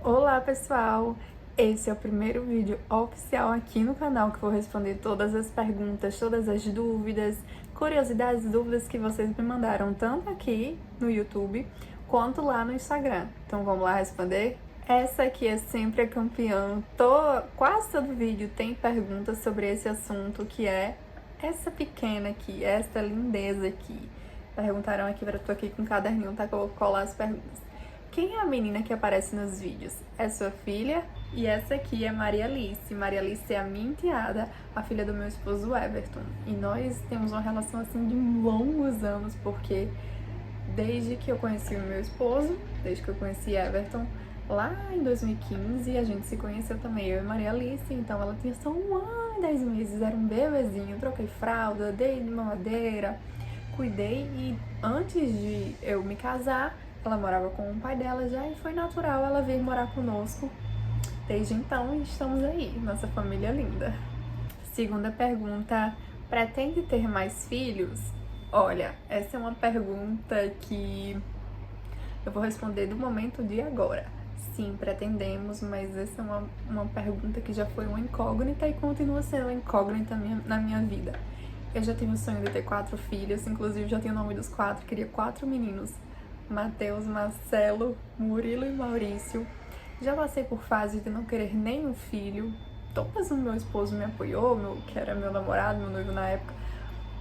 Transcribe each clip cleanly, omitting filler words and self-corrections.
Olá pessoal, esse é o primeiro vídeo oficial aqui no canal que vou responder todas as perguntas, todas as dúvidas, curiosidades, dúvidas que vocês me mandaram tanto aqui no YouTube quanto lá no Instagram. Então vamos lá responder? Essa aqui é sempre a campeã, quase todo vídeo tem perguntas sobre esse assunto que é essa pequena aqui, essa lindeza aqui. Perguntaram aqui, eu tô aqui com um caderninho, tá? Que eu vou colar as perguntas. Quem é a menina que aparece nos vídeos? É sua filha? E essa aqui é Maria Alice. Maria Alice é a minha enteada, a filha do meu esposo Everton. E nós temos uma relação assim de longos anos, porque desde que eu conheci o meu esposo, desde que eu conheci Everton, lá em 2015, a gente se conheceu também, eu e Maria Alice. Então ela tinha só 1 ano e 10 meses, era um bebezinho. Troquei fralda, dei mamadeira, cuidei, e antes de eu me casar, ela morava com o pai dela já e foi natural ela vir morar conosco. Desde então, estamos aí, nossa família linda. Segunda pergunta, pretende ter mais filhos? Olha, essa é uma pergunta que eu vou responder do momento de agora. Sim, pretendemos, mas essa é uma pergunta que já foi uma incógnita e continua sendo uma incógnita na minha vida. Eu já tive o sonho de ter 4 filhos, inclusive já tenho o nome dos 4, queria 4 meninos. Matheus, Marcelo, Murilo e Maurício. Já passei por fase de não querer nenhum filho. Mas o meu esposo me apoiou, que era meu namorado, meu noivo na época.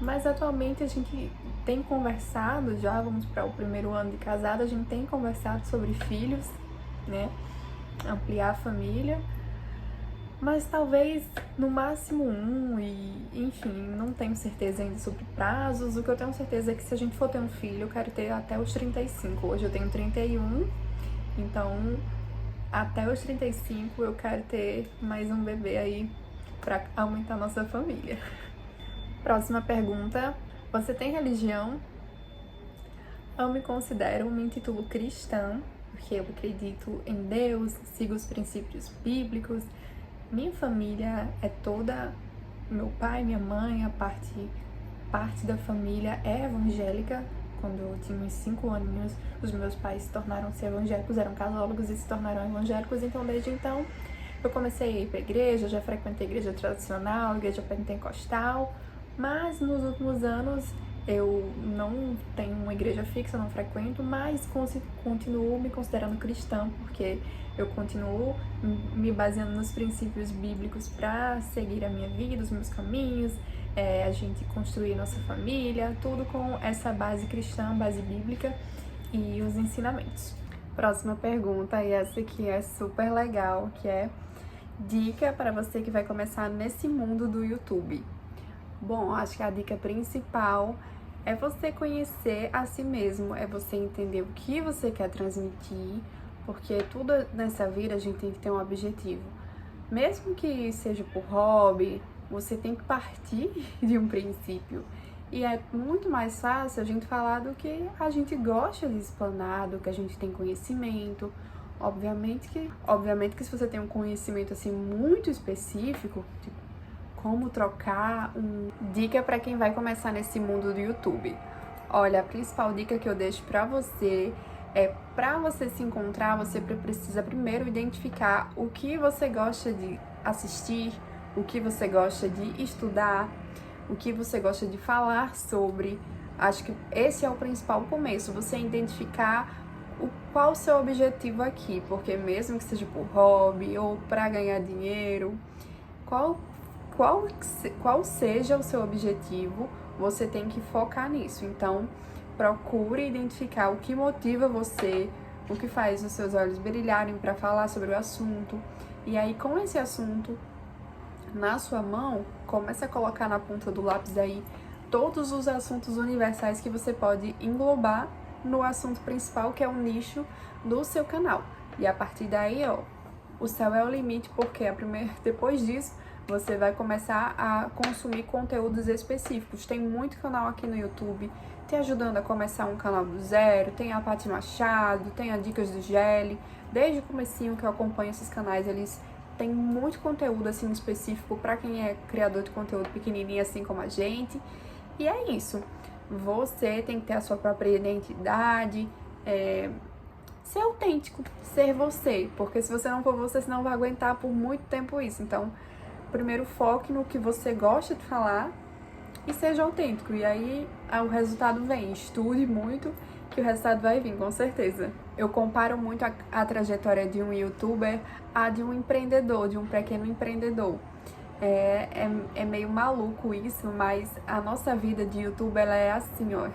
Mas atualmente a gente tem conversado, já vamos para o primeiro ano de casado, a gente tem conversado sobre filhos, né? Ampliar a família. Mas talvez no máximo 1, e enfim, não tenho certeza ainda sobre prazos. O que eu tenho certeza é que se a gente for ter um filho, eu quero ter até os 35. Hoje eu tenho 31, então até os 35 eu quero ter mais um bebê aí pra aumentar nossa família. Próxima pergunta, você tem religião? Eu me considero, me intitulo cristã, porque eu acredito em Deus, sigo os princípios bíblicos. Minha família é toda, meu pai, minha mãe, a parte da família é evangélica. Quando eu tinha uns 5 aninhos, os meus pais tornaram-se evangélicos, eram católicos e se tornaram evangélicos. Então, desde então, eu comecei a ir para a igreja, já frequentei igreja tradicional, igreja pentecostal, mas nos últimos anos eu não tenho uma igreja fixa, não frequento, mas continuo me considerando cristã, porque eu continuo me baseando nos princípios bíblicos para seguir a minha vida, os meus caminhos, a gente construir nossa família, tudo com essa base cristã, base bíblica e os ensinamentos. Próxima pergunta, e essa aqui é super legal, que é dica para você que vai começar nesse mundo do YouTube. Bom, acho que a dica principal é você conhecer a si mesmo, é você entender o que você quer transmitir, porque tudo nessa vida a gente tem que ter um objetivo. Mesmo que seja por hobby, você tem que partir de um princípio. E é muito mais fácil a gente falar do que a gente gosta de explanar, do que a gente tem conhecimento. Obviamente que se você tem um conhecimento assim muito específico, tipo, como trocar dica para quem vai começar nesse mundo do YouTube. Olha, a principal dica que eu deixo para você é, para você se encontrar, você precisa primeiro identificar o que você gosta de assistir, o que você gosta de estudar, o que você gosta de falar sobre. Acho que esse é o principal começo, você identificar qual o seu objetivo aqui, porque mesmo que seja por hobby ou para ganhar dinheiro, qual seja o seu objetivo, você tem que focar nisso. Então, procure identificar o que motiva você, o que faz os seus olhos brilharem para falar sobre o assunto. E aí, com esse assunto na sua mão, comece a colocar na ponta do lápis aí todos os assuntos universais que você pode englobar no assunto principal, que é o nicho do seu canal. E a partir daí, ó, o céu é o limite, porque depois disso, você vai começar a consumir conteúdos específicos. Tem muito canal aqui no YouTube te ajudando a começar um canal do zero. Tem a Paty Machado, tem a Dicas do Gelli. Desde o comecinho que eu acompanho esses canais, eles têm muito conteúdo assim específico para quem é criador de conteúdo pequenininho, assim como a gente. E é isso. Você tem que ter a sua própria identidade, ser autêntico, ser você, porque se você não for você, você não vai aguentar por muito tempo isso. Então, primeiro foque no que você gosta de falar e seja autêntico, e aí o resultado vem. Estude muito que o resultado vai vir, com certeza. Eu comparo muito a trajetória de um youtuber a de um empreendedor, de um pequeno empreendedor. É meio maluco isso, mas a nossa vida de youtuber, ela é assim, ó.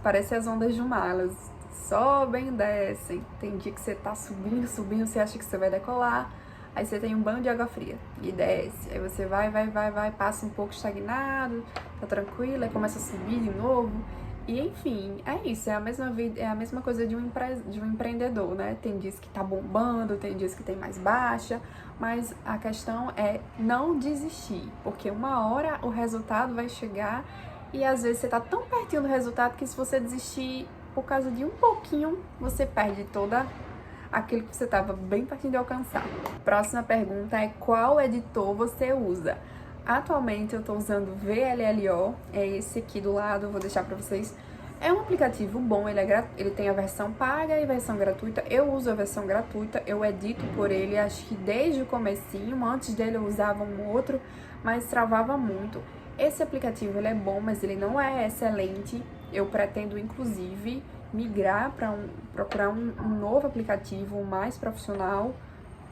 Parece as ondas do mar, elas sobem e descem. Tem dia que você tá subindo, subindo, você acha que você vai decolar, aí você tem um banho de água fria e desce. Aí você vai, passa um pouco estagnado, tá tranquilo, aí começa a subir de novo. E enfim, é isso, é a mesma vida, é a mesma coisa de um empreendedor, né? Tem dias que tá bombando, tem dias que tem mais baixa, mas a questão é não desistir, porque uma hora o resultado vai chegar e às vezes você tá tão pertinho do resultado que se você desistir por causa de um pouquinho, você perde toda aquilo que você estava bem pertinho de alcançar. Próxima pergunta é: qual editor você usa? Atualmente eu estou usando o VLLO, é esse aqui do lado, eu vou deixar para vocês. É um aplicativo bom, ele tem a versão paga e a versão gratuita. Eu uso a versão gratuita, eu edito por ele, acho que desde o comecinho. Antes dele eu usava um outro, mas travava muito. Esse aplicativo ele é bom, mas ele não é excelente. Eu pretendo, inclusive, migrar para procurar um novo aplicativo mais profissional.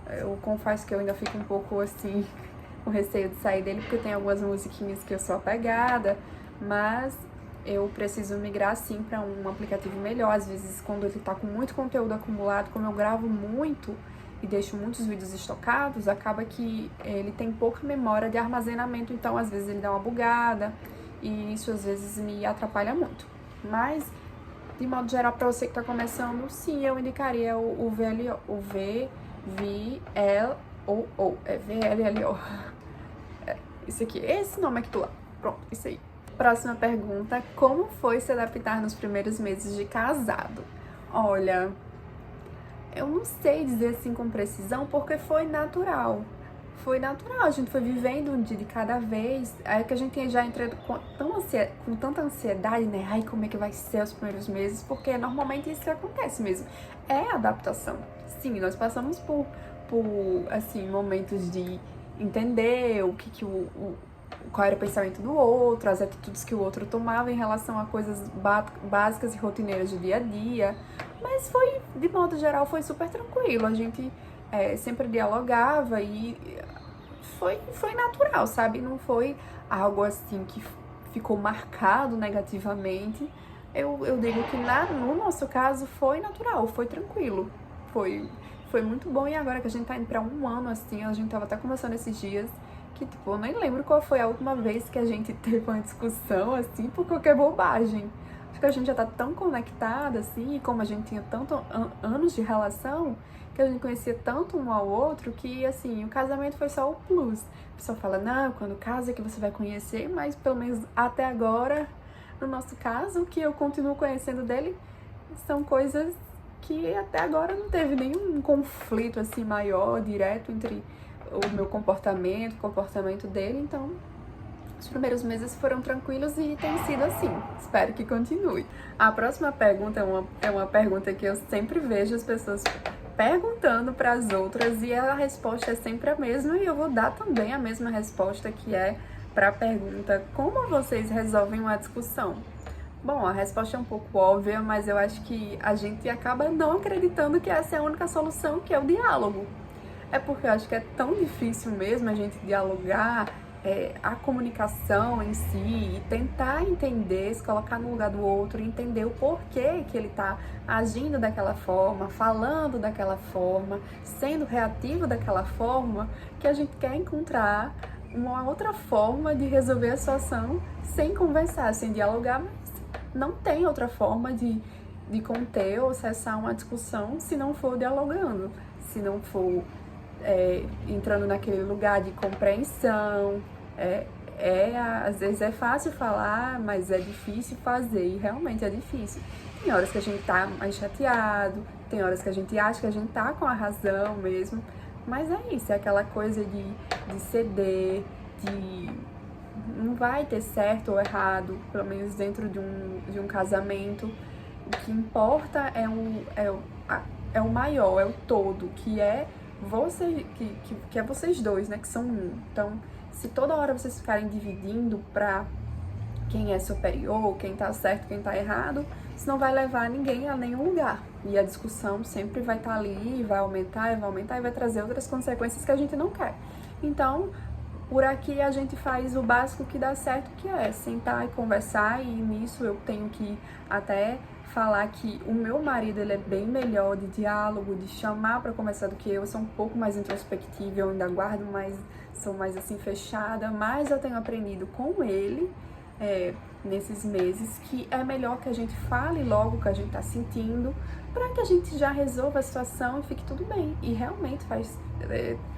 Eu confesso que eu ainda fico um pouco assim com receio de sair dele, porque tem algumas musiquinhas que eu sou apegada, mas eu preciso migrar sim para um aplicativo melhor. Às vezes, quando ele tá com muito conteúdo acumulado, como eu gravo muito e deixo muitos vídeos estocados, acaba que ele tem pouca memória de armazenamento, então às vezes ele dá uma bugada e isso às vezes me atrapalha muito. Mas, de modo geral, para você que tá começando, sim, eu indicaria o VLO, o VLLO, é VLLO. Isso aqui, esse nome aqui do lado. Pronto, isso aí. Próxima pergunta: como foi se adaptar nos primeiros meses de casado? Olha, eu não sei dizer assim com precisão, porque foi natural. Foi natural, a gente foi vivendo um dia de cada vez. Aí que a gente já entrou com tanta ansiedade, né? Ai, como é que vai ser os primeiros meses? Porque normalmente isso acontece mesmo. É adaptação. Sim, nós passamos por assim, momentos de entender qual era o pensamento do outro, as atitudes que o outro tomava em relação a coisas básicas e rotineiras do dia a dia. Mas foi, de modo geral, foi super tranquilo. A gente sempre dialogava e foi natural, sabe? Não foi algo assim que ficou marcado negativamente. Eu digo que no nosso caso foi natural, foi tranquilo. Foi muito bom. E agora que a gente tá indo pra um ano, assim, a gente tava até conversando esses dias, que, tipo, eu nem lembro qual foi a última vez que a gente teve uma discussão, assim, por qualquer bobagem. Acho que a gente já tá tão conectada, assim, e como a gente tinha tantos anos de relação, que a gente conhecia tanto um ao outro, que, assim, o casamento foi só o plus. A pessoa fala, não, quando casa que você vai conhecer, mas pelo menos até agora, no nosso caso, o que eu continuo conhecendo dele são coisas que até agora não teve nenhum conflito assim maior, direto, entre o meu comportamento, o comportamento dele. Então, os primeiros meses foram tranquilos e tem sido assim. Espero que continue. A próxima pergunta é uma pergunta que eu sempre vejo as pessoas perguntando para as outras e a resposta é sempre a mesma, e eu vou dar também a mesma resposta, que é para a pergunta: como vocês resolvem uma discussão? Bom, a resposta é um pouco óbvia, mas eu acho que a gente acaba não acreditando que essa é a única solução, que é o diálogo. É porque eu acho que é tão difícil mesmo a gente dialogar, a comunicação em si, e tentar entender, se colocar no lugar do outro, entender o porquê que ele tá agindo daquela forma, falando daquela forma, sendo reativo daquela forma, que a gente quer encontrar uma outra forma de resolver a situação sem conversar, sem dialogar. Não tem outra forma de conter ou cessar uma discussão se não for dialogando, se não for entrando naquele lugar de compreensão. Às vezes é fácil falar, mas é difícil fazer, e realmente é difícil. Tem horas que a gente tá mais chateado, tem horas que a gente acha que a gente tá com a razão mesmo, mas é isso, é aquela coisa de ceder, não vai ter certo ou errado, pelo menos dentro de um casamento. O que importa é o maior, é o todo, que é você, que é vocês dois, né, que são um. Então, se toda hora vocês ficarem dividindo pra quem é superior, quem tá certo, quem tá errado, isso não vai levar ninguém a nenhum lugar. E a discussão sempre vai estar ali, vai aumentar e vai trazer outras consequências que a gente não quer. Então, por aqui a gente faz o básico que dá certo, que é sentar e conversar, e nisso eu tenho que até falar que o meu marido, ele é bem melhor de diálogo, de chamar para conversar do que eu sou um pouco mais introspectiva, eu ainda guardo mais, sou mais assim fechada, mas eu tenho aprendido com ele, nesses meses, que é melhor que a gente fale logo o que a gente tá sentindo, para que a gente já resolva a situação e fique tudo bem. E realmente faz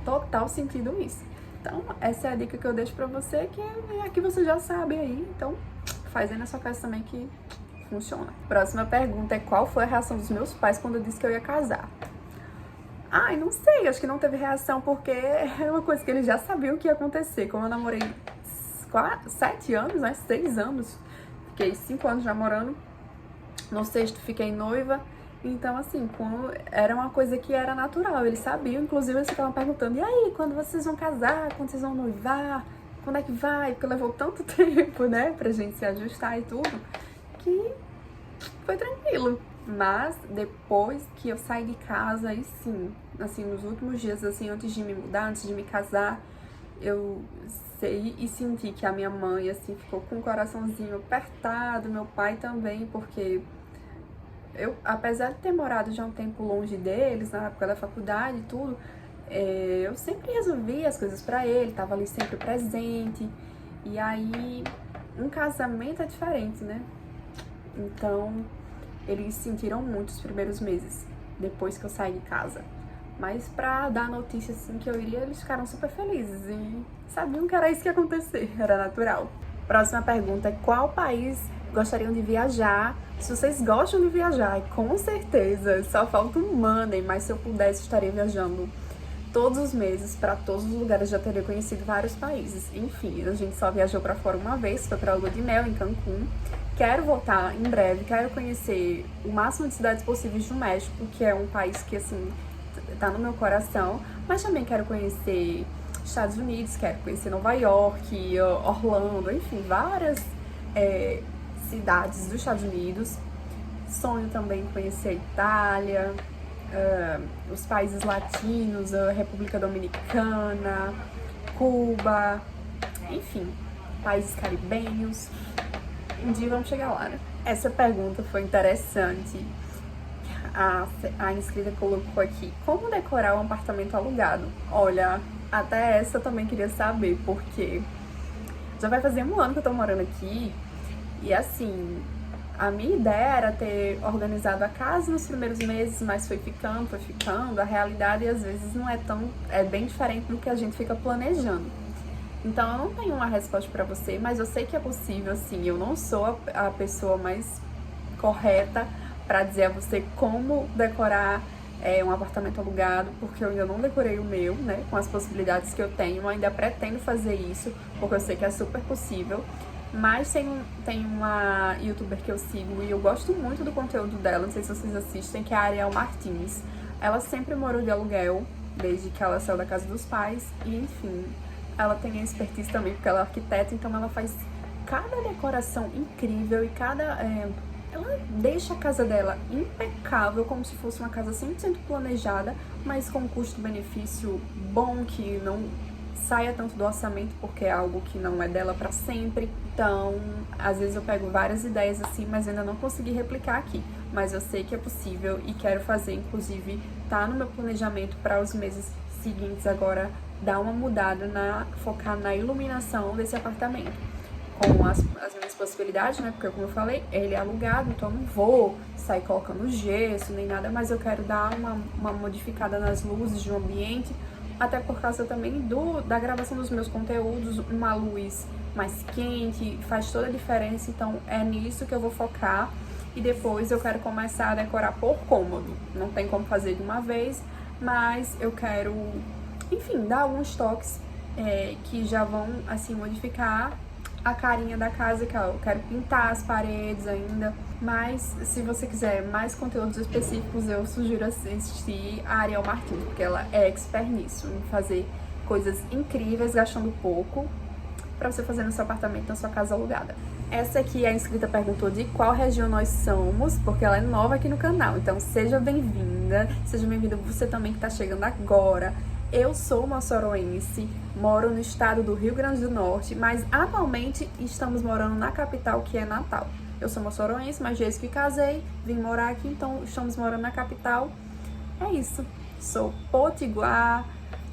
total sentido isso. Então, essa é a dica que eu deixo pra você, que é a que você já sabe aí. Então, faz aí na sua casa também que funciona. Próxima pergunta é: qual foi a reação dos meus pais quando eu disse que eu ia casar? Ai, não sei, acho que não teve reação, porque é uma coisa que eles já sabiam que ia acontecer. Como eu namorei 7 anos, né? 6 anos. Fiquei 5 anos namorando. No sexto fiquei noiva. Então, assim, era uma coisa que era natural. Eles sabiam, inclusive eles ficavam perguntando: e aí, quando vocês vão casar? Quando vocês vão noivar? Quando é que vai? Porque levou tanto tempo, né? Pra gente se ajustar e tudo, que foi tranquilo. Mas depois que eu saí de casa, aí sim, assim, nos últimos dias, assim, antes de me mudar, antes de me casar, eu sei e senti que a minha mãe, assim, ficou com o coraçãozinho apertado, meu pai também, porque eu, apesar de ter morado já um tempo longe deles, na época da faculdade e tudo, eu sempre resolvia as coisas pra ele, tava ali sempre presente. E aí, um casamento é diferente, né? Então, eles sentiram muito os primeiros meses, depois que eu saí de casa. Mas pra dar a notícia assim que eu iria, eles ficaram super felizes e sabiam que era isso que ia acontecer, era natural. Próxima pergunta é: qual país gostariam de viajar? Se vocês gostam de viajar, e com certeza, só falta um money, mas se eu pudesse, estaria viajando todos os meses para todos os lugares, já teria conhecido vários países. Enfim, a gente só viajou para fora uma vez, foi para a lua de mel em Cancún. Quero voltar em breve, quero conhecer o máximo de cidades possíveis do México, que é um país que, assim, tá no meu coração, mas também quero conhecer Estados Unidos, quero conhecer Nova York, Orlando, enfim, várias cidades dos Estados Unidos. Sonho também conhecer a Itália, os países latinos, a República Dominicana, Cuba, enfim, países caribenhos. Um dia vamos chegar lá, né? Essa pergunta foi interessante. A inscrita colocou aqui: como decorar um apartamento alugado? Olha, até essa eu também queria saber, porque já vai fazer 1 ano que eu tô morando aqui. E assim, a minha ideia era ter organizado a casa nos primeiros meses, mas foi ficando. A realidade às vezes não é bem diferente do que a gente fica planejando. Então eu não tenho uma resposta pra você, mas eu sei que é possível, sim. Eu não sou a pessoa mais correta pra dizer a você como decorar um apartamento alugado, porque eu ainda não decorei o meu, né? Com as possibilidades que eu tenho, eu ainda pretendo fazer isso, porque eu sei que é super possível. Mas tem uma youtuber que eu sigo e eu gosto muito do conteúdo dela, não sei se vocês assistem, que é a Ariel Martins. Ela sempre morou de aluguel, desde que ela saiu da casa dos pais, e enfim, ela tem a expertise também, porque ela é arquiteta, então ela faz cada decoração incrível e ela deixa a casa dela impecável, como se fosse uma casa 100% planejada, mas com um custo-benefício bom, que não saia tanto do orçamento, porque é algo que não é dela pra sempre. Então, às vezes eu pego várias ideias assim, mas ainda não consegui replicar aqui. Mas eu sei que é possível e quero fazer, inclusive, tá no meu planejamento para os meses seguintes agora, dar uma mudada, focar na iluminação desse apartamento. Com as minhas possibilidades, né? Porque, como eu falei, ele é alugado, então eu não vou sair colocando gesso nem nada, mas eu quero dar uma modificada nas luzes do ambiente, até por causa também da gravação dos meus conteúdos. Uma luz mais quente faz toda a diferença, então é nisso que eu vou focar. E depois eu quero começar a decorar por cômodo. Não tem como fazer de uma vez, mas eu quero, enfim, dar alguns toques que já vão, assim, modificar a carinha da casa, que eu quero pintar as paredes ainda. Mas se você quiser mais conteúdos específicos, eu sugiro assistir a Ariel Martins, porque ela é expert nisso, em fazer coisas incríveis, gastando pouco, para você fazer no seu apartamento, na sua casa alugada. Essa aqui, a inscrita perguntou de qual região nós somos, porque ela é nova aqui no canal. Então, seja bem-vinda você também que está chegando agora. Eu sou moçoroense, moro no estado do Rio Grande do Norte, mas atualmente estamos morando na capital, que é Natal. Eu sou moçoroense, mas desde que casei, vim morar aqui, então estamos morando na capital. É isso. Sou potiguar,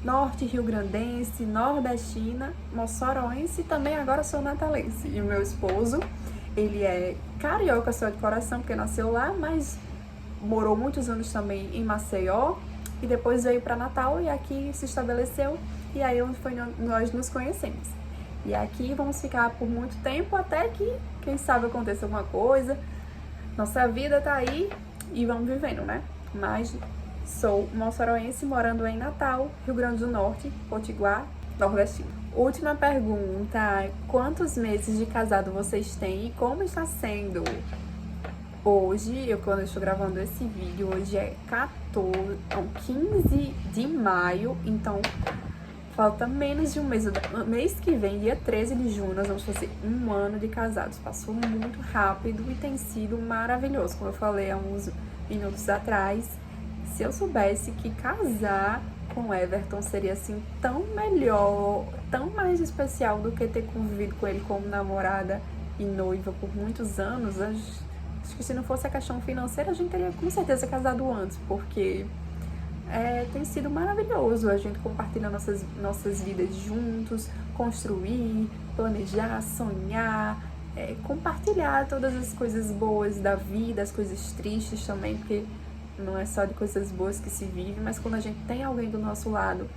norte rio-grandense, nordestina, moçoroense e também agora sou natalense. E o meu esposo, ele é carioca só de coração, porque nasceu lá, mas morou muitos anos também em Maceió e depois veio para Natal e aqui se estabeleceu e aí foi nós nos conhecemos. E aqui vamos ficar por muito tempo até que, quem sabe, aconteça alguma coisa. Nossa vida tá aí e vamos vivendo, né? Mas sou moçoroense morando em Natal, Rio Grande do Norte, potiguar, nordestino. Última pergunta: quantos meses de casado vocês têm e como está sendo? Hoje, quando eu estou gravando esse vídeo, hoje é 15 de maio, então falta menos de um mês. Mês que vem, dia 13 de junho, nós vamos fazer 1 ano de casados. Passou muito rápido e tem sido maravilhoso. Como eu falei há uns minutos atrás, se eu soubesse que casar com Everton seria assim tão melhor, tão mais especial do que ter convivido com ele como namorada e noiva por muitos anos, acho que se não fosse a questão financeira, a gente teria com certeza casado antes, porque tem sido maravilhoso a gente compartilhar nossas vidas juntos, construir, planejar, sonhar, compartilhar todas as coisas boas da vida, as coisas tristes também, porque não é só de coisas boas que se vive, mas quando a gente tem alguém do nosso lado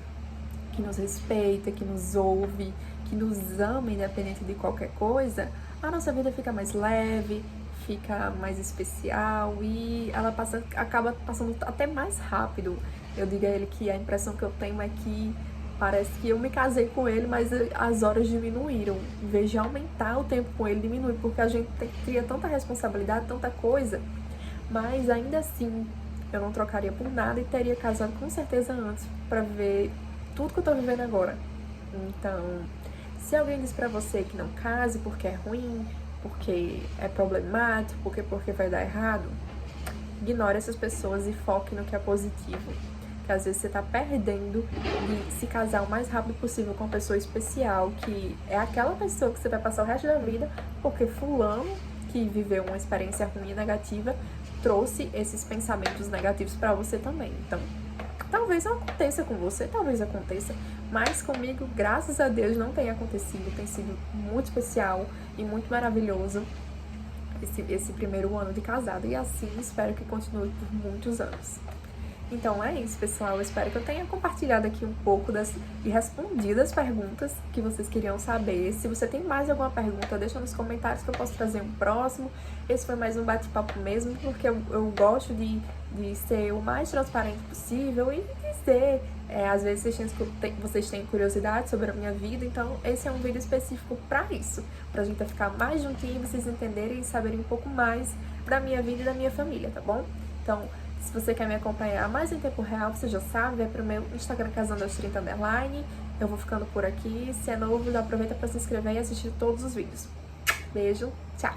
que nos respeita, que nos ouve, que nos ama independente de qualquer coisa, a nossa vida fica mais leve, fica mais especial e ela acaba passando até mais rápido. Eu digo a ele que a impressão que eu tenho é que parece que eu me casei com ele, mas as horas diminuíram. Em vez de aumentar, o tempo com ele diminui, porque a gente cria tanta responsabilidade, tanta coisa, mas ainda assim eu não trocaria por nada e teria casado com certeza antes pra ver tudo que eu tô vivendo agora. Então, se alguém diz pra você que não case porque é ruim, porque é problemático, porque vai dar errado, ignore essas pessoas e foque no que é positivo. Que às vezes você tá perdendo de se casar o mais rápido possível com uma pessoa especial, que é aquela pessoa que você vai passar o resto da vida, porque fulano, que viveu uma experiência ruim e negativa, trouxe esses pensamentos negativos pra você também. Então, talvez não aconteça com você, talvez aconteça, mas comigo, graças a Deus, não tem acontecido. Tem sido muito especial e muito maravilhoso esse primeiro ano de casado, e assim espero que continue por muitos anos. Então é isso, pessoal. Eu espero que eu tenha compartilhado aqui um pouco e respondido as perguntas que vocês queriam saber. Se você tem mais alguma pergunta, deixa nos comentários que eu posso trazer um próximo. Esse foi mais um bate-papo mesmo, porque eu gosto de ser o mais transparente possível e dizer, às vezes vocês têm curiosidade sobre a minha vida, então esse é um vídeo específico pra isso, pra gente ficar mais juntinho, vocês entenderem e saberem um pouco mais da minha vida e da minha família, tá bom? Então, se você quer me acompanhar mais em tempo real, você já sabe, vai pro meu Instagram Casando30_. Eu vou ficando por aqui. Se é novo, já aproveita para se inscrever e assistir todos os vídeos. Beijo, tchau!